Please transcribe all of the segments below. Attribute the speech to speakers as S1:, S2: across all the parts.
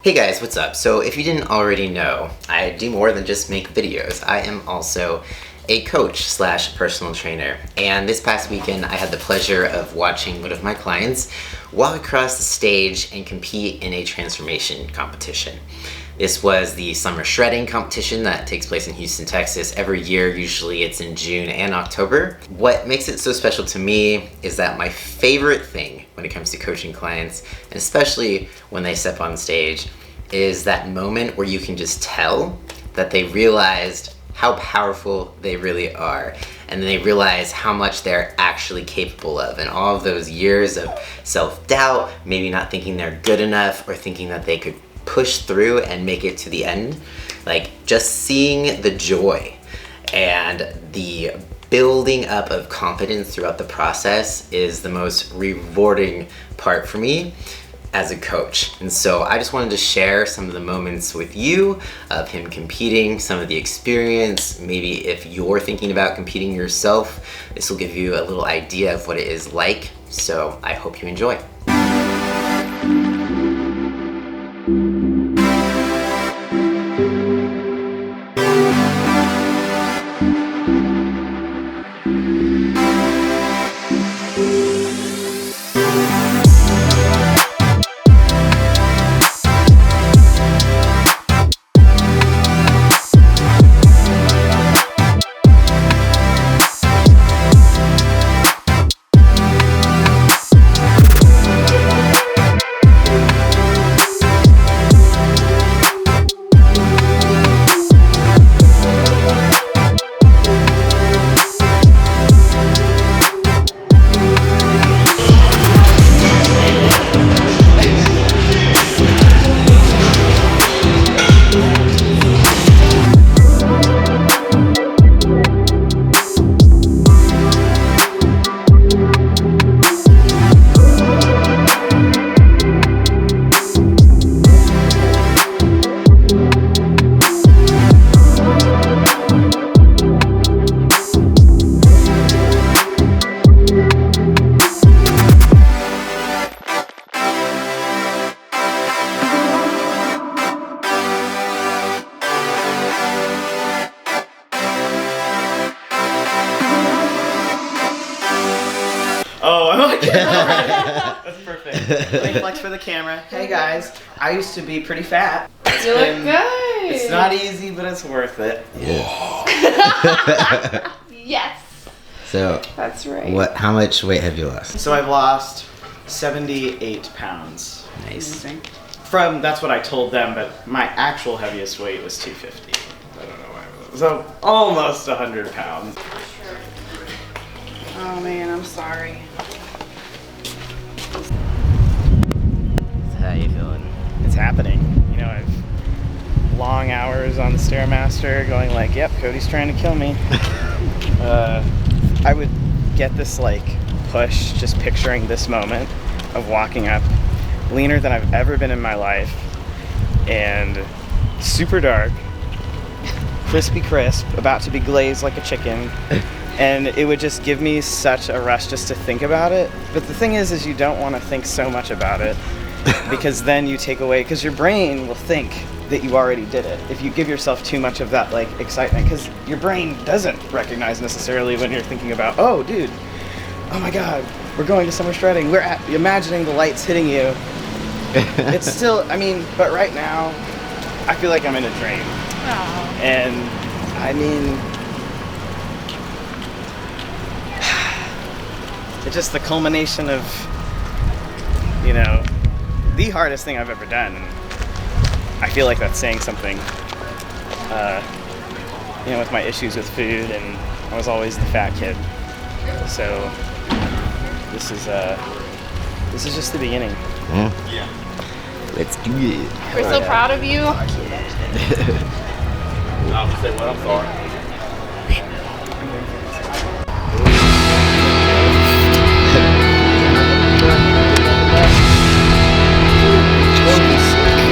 S1: Hey guys, what's up? So if you didn't already know, I do more than just make videos. I am also a coach slash personal trainer. And this past weekend, I had the pleasure of watching one of my clients walk across the stage and compete in a transformation competition. This was the Summer Shredding competition that takes place in Houston, Texas every year. Usually it's in June and October. What makes it so special to me is that my favorite thing when it comes to coaching clients, and especially when they step on stage, is that moment where you can just tell that they realized how powerful they really are, and then they realize how much they're actually capable of, and all of those years of self-doubt, maybe not thinking they're good enough or thinking that they could push through and make it to the end. Like, just seeing the joy and the building up of confidence throughout the process is the most rewarding part for me as a coach. And so I just wanted to share some of the moments with you of him competing, some of the experience. Maybe if you're thinking about competing yourself, this will give you a little idea of what it is like. So I hope you enjoy.
S2: Oh my god! That's perfect. Big flex for the camera. Hey guys, I used to be pretty fat.
S3: You look good.
S2: It's not easy, but it's worth it.
S1: Yeah.
S3: Yes.
S1: So
S3: That's right.
S1: how much weight have you lost?
S2: So I've lost 78 pounds.
S1: Nice.
S2: That's what I told them, but my actual heaviest weight was 250. I don't know why it was. So almost 100 pounds.
S3: Oh man, I'm sorry.
S1: How you feeling?
S2: It's happening. You know, I've long hours on the Stairmaster going like, yep, Cody's trying to kill me. I would get this like push just picturing this moment of walking up, leaner than I've ever been in my life, and super dark, crispy crisp, about to be glazed like a chicken. And it would just give me such a rush just to think about it. But the thing is you don't want to think so much about it, because then you take away, because your brain will think that you already did it if you give yourself too much of that like excitement, because your brain doesn't recognize necessarily when you're thinking about, oh dude, oh my god, we're going to summer shredding, we're imagining the lights hitting you. It's still, I mean, but right now I feel like I'm in a dream.
S3: Oh.
S2: And I mean, it's just the culmination of, you know, the hardest thing I've ever done. And I feel like that's saying something, you know, with my issues with food, and I was always the fat kid. So this is just the beginning.
S1: Yeah. Let's do it.
S3: We're so proud of you.
S4: I'll say what, I'm sorry.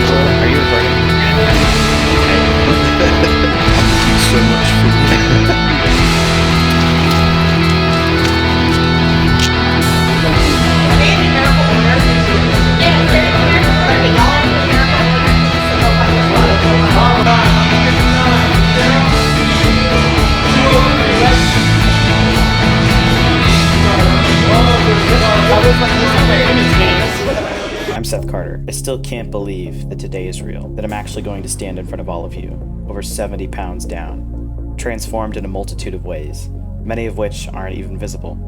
S2: Are you recording?
S4: So much food.
S3: Yeah,
S2: still can't believe that today is real, that I'm actually going to stand in front of all of you, over 70 pounds down, transformed in a multitude of ways, many of which aren't even visible.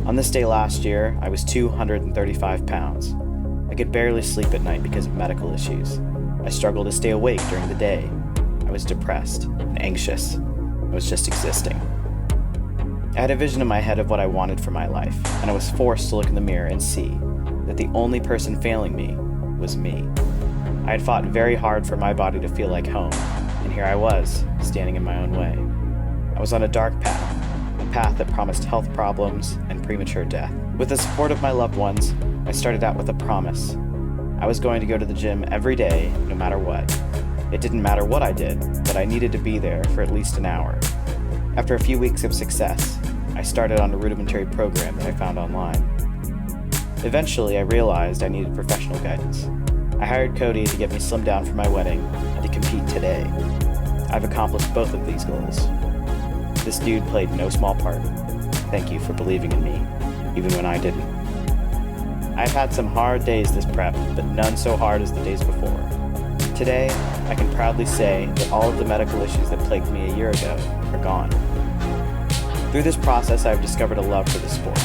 S2: On this day last year, I was 235 pounds. I could barely sleep at night because of medical issues. I struggled to stay awake during the day. I was depressed and anxious. I was just existing. I had a vision in my head of what I wanted for my life, and I was forced to look in the mirror and see that the only person failing me was me. I had fought very hard for my body to feel like home, and here I was, standing in my own way. I was on a dark path, a path that promised health problems and premature death. With the support of my loved ones, I started out with a promise. I was going to go to the gym every day, no matter what. It didn't matter what I did, but I needed to be there for at least an hour. After a few weeks of success, I started on a rudimentary program that I found online. Eventually, I realized I needed professional guidance. I hired Cody to get me slimmed down for my wedding and to compete today. I've accomplished both of these goals. This dude played no small part. Thank you for believing in me, even when I didn't. I've had some hard days this prep, but none so hard as the days before. Today, I can proudly say that all of the medical issues that plagued me a year ago are gone. Through this process, I've discovered a love for the sport.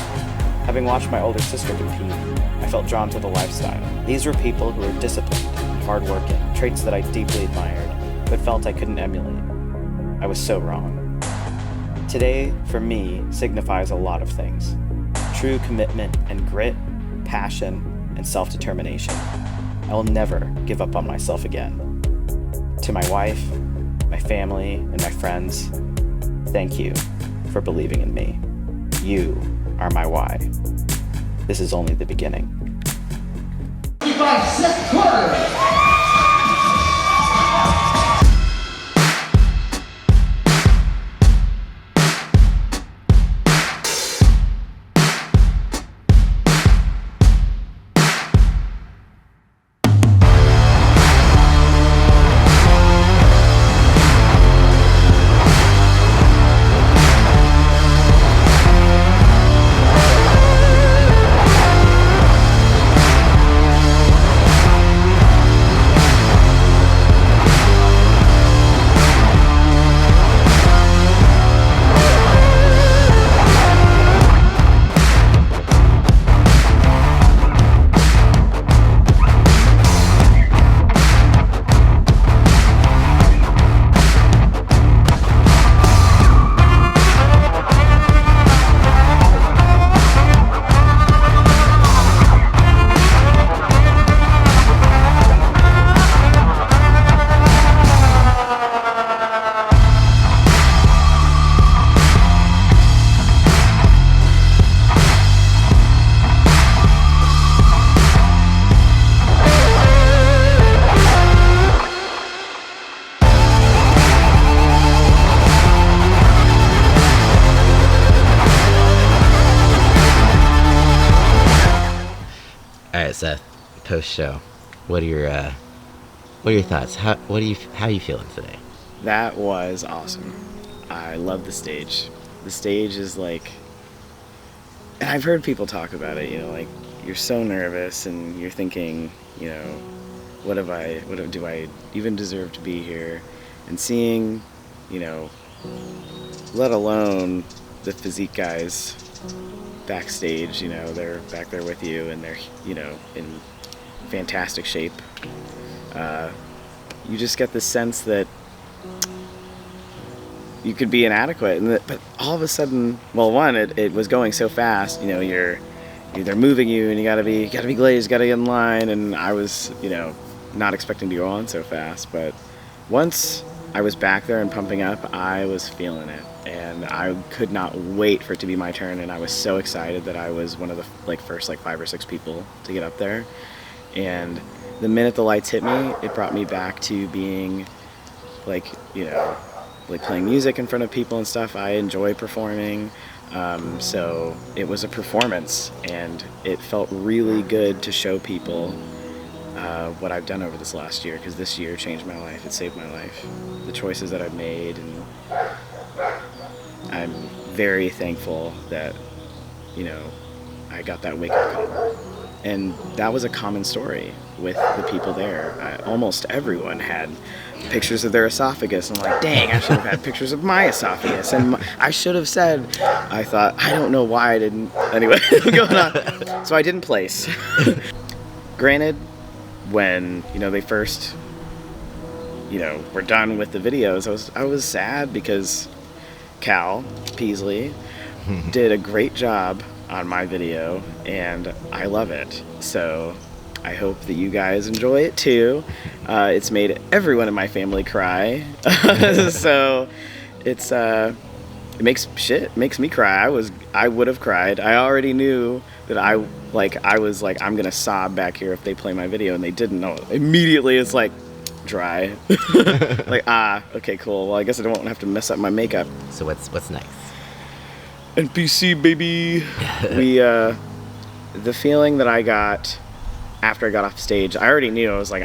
S2: Having watched my older sister compete, I felt drawn to the lifestyle. These were people who were disciplined and hardworking, traits that I deeply admired, but felt I couldn't emulate. I was so wrong. Today, for me, signifies a lot of things. True commitment and grit, passion, and self-determination. I will never give up on myself again. To my wife, my family, and my friends, thank you for believing in me. You are my why. This is only the beginning.
S5: By Seth.
S1: All right, Seth. Post show, what are your thoughts? How are you feeling today?
S2: That was awesome. I love the stage. The stage is like, and I've heard people talk about it, like you're so nervous and you're thinking, what do I even deserve to be here? And seeing, let alone the physique guys backstage, they're back there with you and they're, in fantastic shape. You just get the sense that you could be inadequate, but all of a sudden, well, one, it was going so fast, they're moving you and you gotta be glazed, gotta get in line, and I was, not expecting to go on so fast, but once I was back there and pumping up, I was feeling it, and I could not wait for it to be my turn, and I was so excited that I was one of the first 5 or 6 people to get up there. And the minute the lights hit me, it brought me back to being playing music in front of people and stuff. I enjoy performing, so it was a performance, and it felt really good to show people what I've done over this last year, because this year changed my life. It saved my life. The choices that I've made, and I'm very thankful that I got that wake-up call. And that was a common story with the people there. Almost everyone had pictures of their esophagus. I'm like, dang, I should have had pictures of my esophagus. And I should have said, I thought, I don't know why I didn't. Anyway, going on. So I didn't place. Granted, when, they first, were done with the videos, I was sad because Cal Peasley did a great job on my video, and I love it. So I hope that you guys enjoy it too. It's made everyone in my family cry. So it makes me cry. I would have cried. I already knew that I was like, I'm gonna sob back here if they play my video, and they didn't know. Immediately it's like dry. Like, okay, cool. Well, I guess I don't have to mess up my makeup.
S1: So what's next?
S2: NPC, baby. The feeling that I got after I got off stage, I already knew. I was like,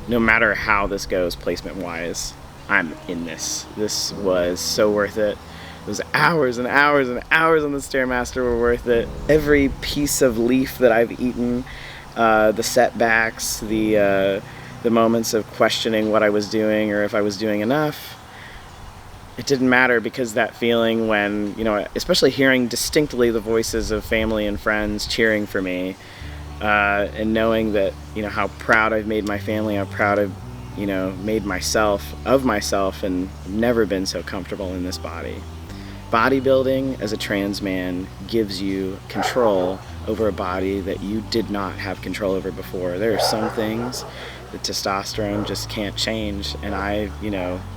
S2: no matter how this goes placement wise, I'm in this. This was so worth it. Those hours and hours and hours on the Stairmaster were worth it. Every piece of leaf that I've eaten, the setbacks, the moments of questioning what I was doing or if I was doing enough, it didn't matter, because that feeling when, especially hearing distinctly the voices of family and friends cheering for me, and knowing that, how proud I've made my family, how proud I've, made myself, and never been so comfortable in this body. Bodybuilding as a trans man gives you control over a body that you did not have control over before. There are some things that testosterone just can't change, and I,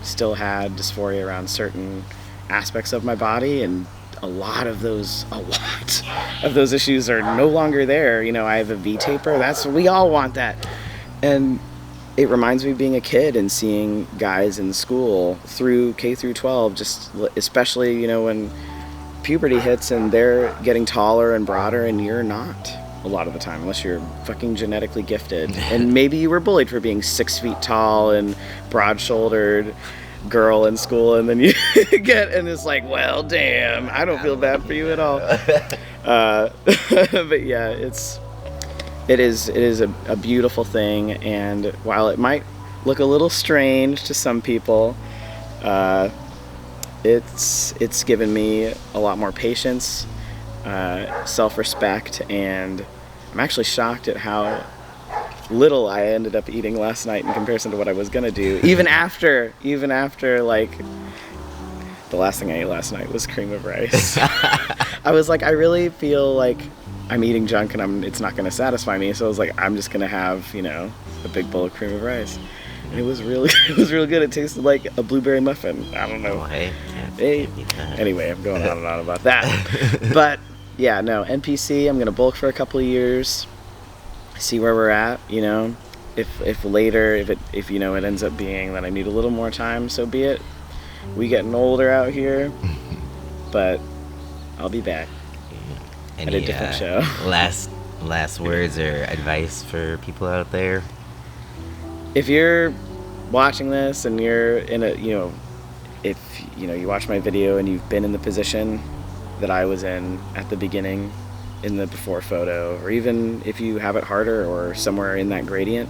S2: still had dysphoria around certain aspects of my body, and a lot of those issues are no longer there. I have a V-taper. We all want that. And it reminds me of being a kid and seeing guys in school through K through 12, just especially, when puberty hits and they're getting taller and broader and you're not a lot of the time, unless you're fucking genetically gifted. And maybe you were bullied for being 6 feet tall and broad-shouldered girl in school, and then you and it's like, well, damn, I don't feel bad for you at all. But yeah, it is a beautiful thing, and while it might look a little strange to some people, it's given me a lot more patience, self-respect, and I'm actually shocked at how little I ended up eating last night in comparison to what I was gonna do. Even after like, the last thing I ate last night was cream of rice. I was like, I really feel like I'm eating junk and it's not gonna satisfy me. So I was like, I'm just gonna have, a big bowl of cream of rice. And it was really good. It tasted like a blueberry muffin. I don't know. Anyway, I'm going on and on about that. But yeah, no, NPC, I'm gonna bulk for a couple of years. See where we're at, if later, if it ends up being that I need a little more time, so be it. We getting older out here, but I'll be back at a different show.
S1: Last words or advice for people out there?
S2: If you're watching this and you're in a, if you watch my video and you've been in the position that I was in at the beginning, in the before photo, or even if you have it harder or somewhere in that gradient,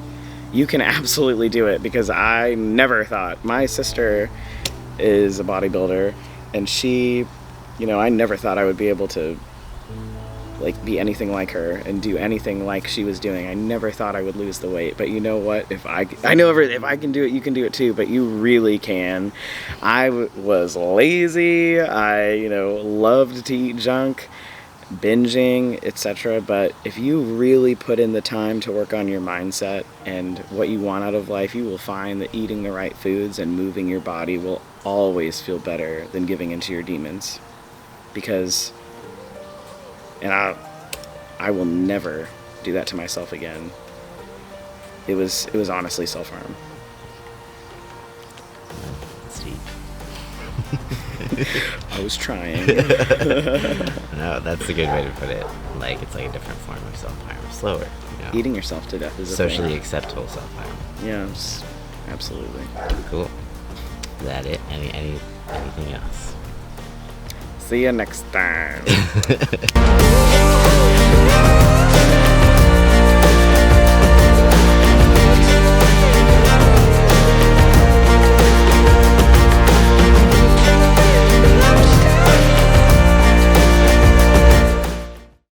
S2: you can absolutely do it, because I never thought. My sister is a bodybuilder, and she, I never thought I would be able to be anything like her and do anything like she was doing. I never thought I would lose the weight, but you know what, if I can do it, you can do it too, but you really can. I was lazy, I loved to eat junk, binging, etc. But if you really put in the time to work on your mindset and what you want out of life, you will find that eating the right foods and moving your body will always feel better than giving into your demons. Because, and I will never do that to myself again. It was honestly self-harm.
S1: That's deep.
S2: I was trying.
S1: No, that's a good way to put it. It's like a different form of self-harm, slower.
S2: Eating yourself to death is
S1: socially acceptable self-harm.
S2: Yes, absolutely.
S1: Cool. Is that it? Anything else?
S2: See you next time.